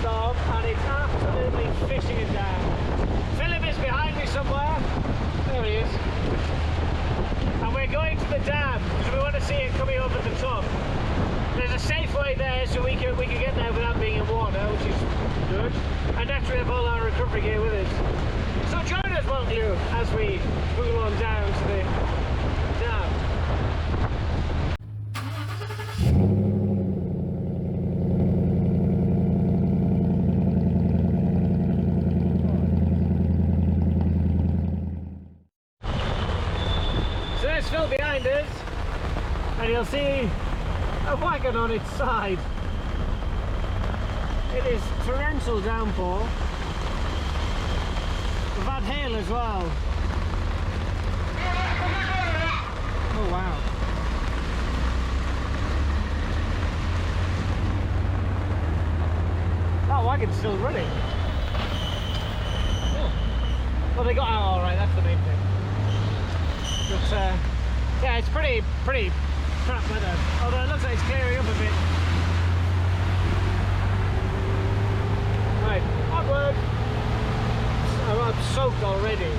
storm and it's absolutely fishing it down. Philip is behind me somewhere. There he is. And we're going to the dam because we want to see it coming over the top. There's a safe way there so we can get there without being in water, which is good. And naturally have all our recovery gear with us. So join us, won't you, as we move on down to the dam. So there's Phil behind us, and you'll see a wagon on its side. It is torrential downpour. We've had hail as well. Oh wow. That wagon's still running. Oh. Well, they got out all right, that's the main thing. But yeah, it's pretty crap weather. Although it looks like it's clearing up a bit. Right, onward. I'm soaked already.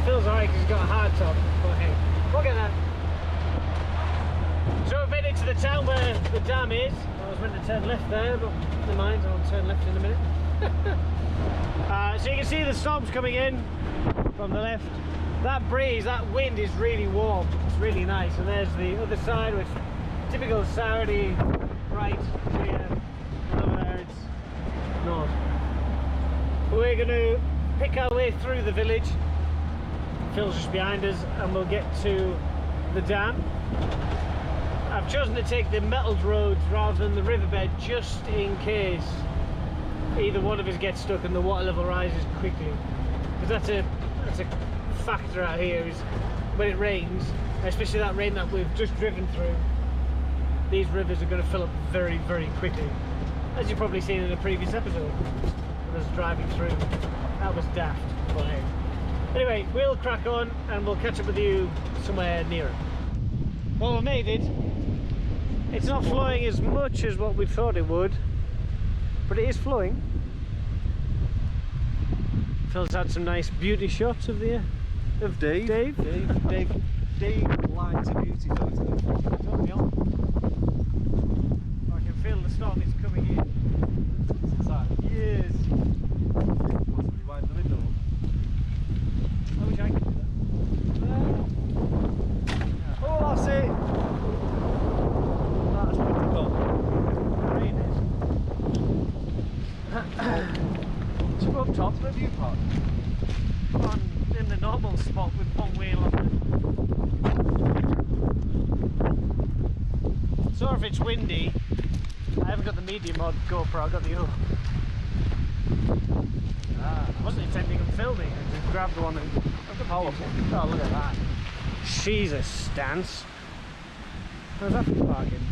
Feels alright because he's got a hard top, but hey, we'll get that. So we've made it to the town where the dam is. I was meant to turn left there, but never mind, I'll turn left in a minute. So you can see the storms coming in from the left. That breeze, that wind is really warm. It's really nice. And there's the other side, which typical Saudi, right here, and over there it's north. We're going to pick our way through the village. Phil's just behind us and we'll get to the dam. I've chosen to take the metalled roads rather than the riverbed just in case either one of us gets stuck and the water level rises quickly. Because that's a factor out here, is when it rains, especially that rain that we've just driven through, these rivers are going to fill up very, very quickly. As you've probably seen in a previous episode. I was driving through. That was daft, but hey. Anyway, we'll crack on and we'll catch up with you somewhere nearer. Well, we made it. It's not flowing as much as what we thought it would, but it is flowing. Phil's had some nice beauty shots of Dave. Dave likes a beauty photo. Don't we all? I can feel the storm is coming in. It's like, Yes. possibly wind the window up. I wish I could do that. Oh, that's it! That's pretty cool. Rain is. Should we go up top to the view park? In the normal spot with one wheel on it. So if it's windy, I haven't got the medium mod GoPro, I've got the other. I wasn't intending on filming, I just grabbed the one and powerful. Oh, look at that. She's a stance. How's that for parking?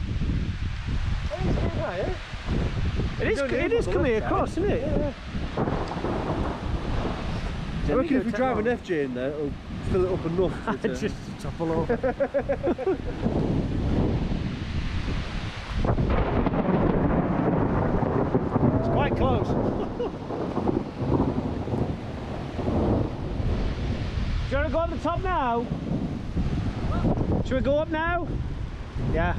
It is coming across, isn't it? Yeah. I reckon if we drive an FJ in there, it'll fill it up enough to just topple over. It's quite close. Do you want to go up the top now? Should we go up now? Yeah.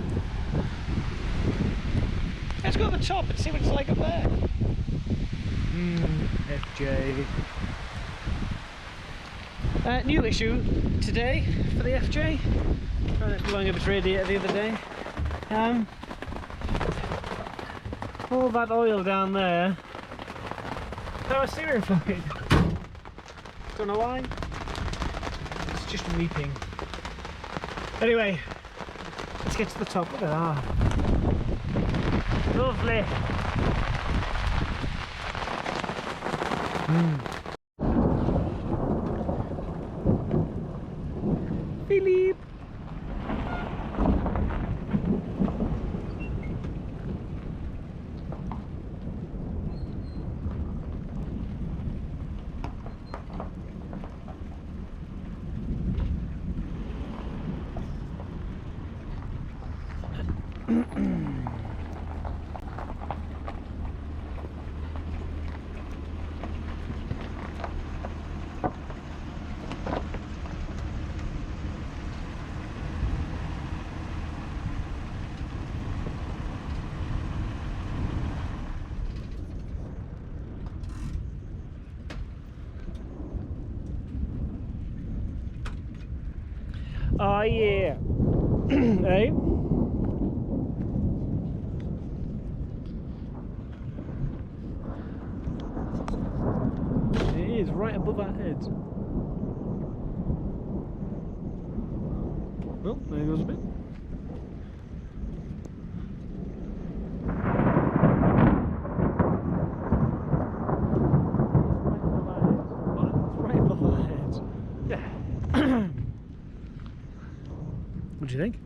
Let's go to the top and see what it's like up there. FJ. New issue today for the FJ. Blowing up its radiator the other day. All that oil down there. Power steering fluid. Don't know why. It's just leaping. Anyway, let's get to the top. Look at that. Lovely. Philippe. Oh yeah. Hey? It is right above our heads. Well, there goes a bit. Right above our heads. Yeah. What do you think?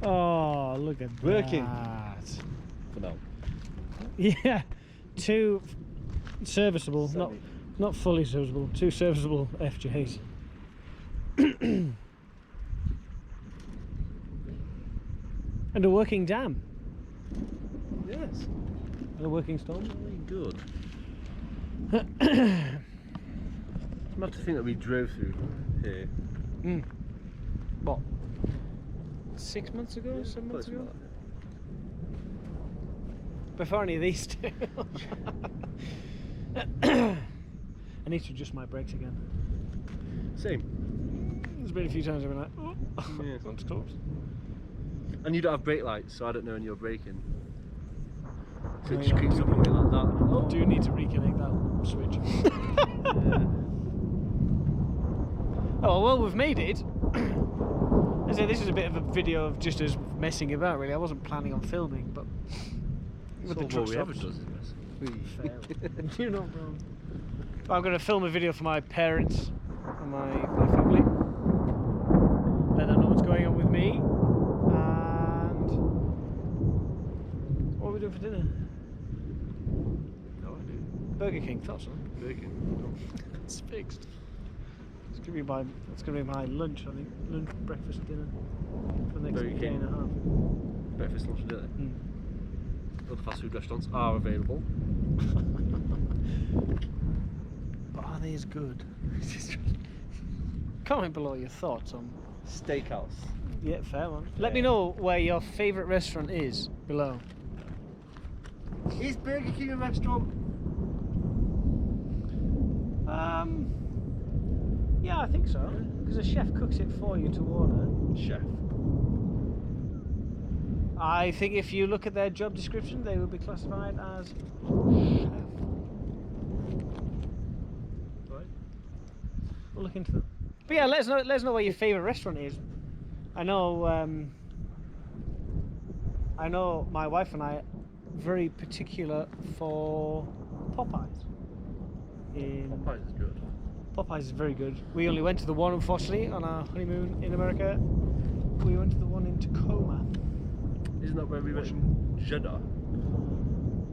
Oh, look at Working. that. For now. Yeah, two serviceable, Semi. not fully serviceable, two serviceable FJs. And a working dam. Yes. And a working storm. Very good. I'm have to think that we drove through here. What? 6 months ago, 7 months ago? Before any of these two. I need to adjust my brakes again. Same. There's been a few times I've been like, oh, Yeah. that's close. And you don't have brake lights, so I don't know when you're braking. So Oh, it just yeah. creeps up on me like that. And I do need to reconnect that switch. Oh well, we've made it. I say this is a bit of a video of just us messing about. Really, I wasn't planning on filming, but with the truck ever stops. does is this. Fail. You're not wrong. I'm going to film a video for my parents and my family. Let them know what's going on with me. And what are we doing for dinner? No idea. Burger King. Thought so. Bacon. It's fixed. It's gonna be my lunch. I think lunch, breakfast, dinner for the next Burger day King. and a half. Breakfast, lunch, and dinner. Mm. Other fast food restaurants are available. But are they as good? Comment below your thoughts on. Steakhouse. Yeah, fair one. Let me know where your favourite restaurant is below. Is Burger King a restaurant? Yeah, I think so. Because a chef cooks it for you to order. Chef. I think if you look at their job description, they will be classified as chef. Right. We'll look into that. But yeah, let us know where your favourite restaurant is. I know my wife and I are very particular for Popeyes. Popeyes is good. Popeyes is very good. We only went to the one, unfortunately, on our honeymoon in America. We went to the one in Tacoma. Isn't that where we went in Jeddah?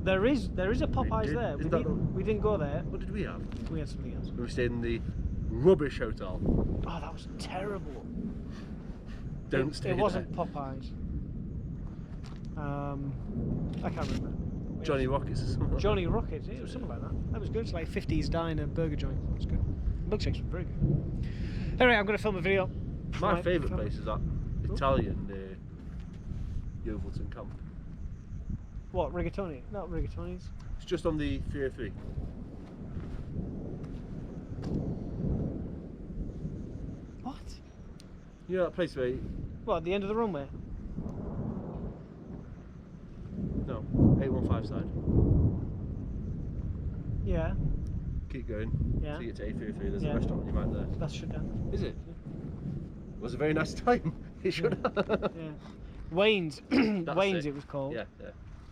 There is a Popeyes did- there. is that We didn't go there. What did we have? We had something else. We stayed in the rubbish hotel. Oh, that was terrible. Don't stay It wasn't there. Popeyes. I can't remember. Johnny Rockets or something. Johnny Rockets, it was something like that. That was good. It's like 50s diner burger joint. It was good. Milkshakes were very good. Anyway, I'm going to film a video. My favourite place is that Italian near Yeovilton Camp. What, Rigatoni? Not Rigatoni's. It's just on the 303. What? You know that place where... What, at the end of the runway? No, 815 side. Yeah, Keep going. Yeah. Till you get to A303, there's Yeah. a restaurant on your right there. that's shut down. Is it? It was a very nice time. It should have. Yeah. Wayne's, Wayne's it. it was called. Yeah, yeah.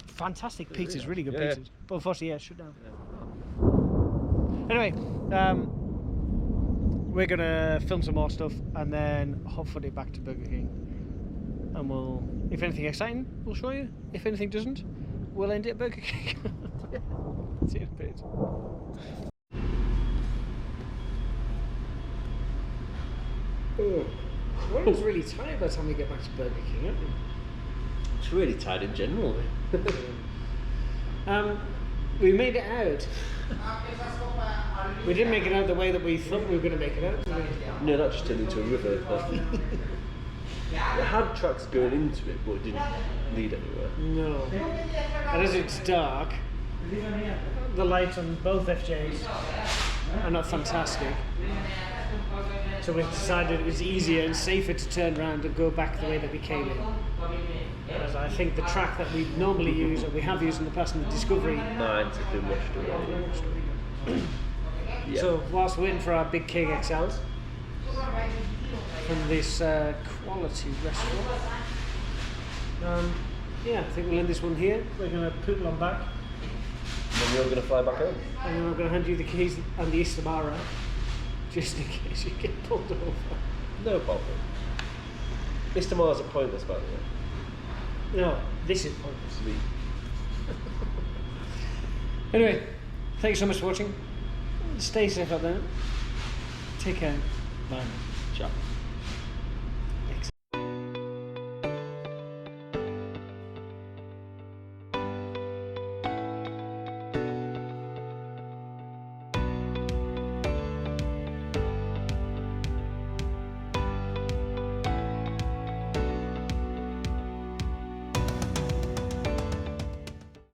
Fantastic Really pizzas, nice. really good Yeah. pizzas. But unfortunately, yeah, shut down. Yeah. Anyway, we're gonna film some more stuff and then hot foot it back to Burger King. And we'll, if anything exciting, we'll show you. If anything doesn't, we'll end it at Burger King. See you in a bit. We're really tired by the time we get back to Burger King, aren't we? It's really tired in general. We made it out. We didn't make it out the way that we thought we were going to make it out. Did we? No, that just turned into a river. But it had tracks going into it, but it didn't lead anywhere. No. And as it's dark, the lights on both FJs are not fantastic. So we've decided it was easier and safer to turn around and go back the way that we came in. Whereas I think the track that we normally use, or we have used in the past in the Discovery, Mine's have been washed away. Yeah. So whilst we're waiting for our big King XLs from this quality restaurant, yeah, I think we'll end this one here. We're going to poodle on back. And you're going to fly back home? And then I'm going to hand you the keys and the Istamara, just in case you get pulled over. No problem. Mr. Mars are pointless, by the way. No, this is pointless. Sweet. Anyway, thank you so much for watching. Stay safe out there. Take care. Bye. Ciao.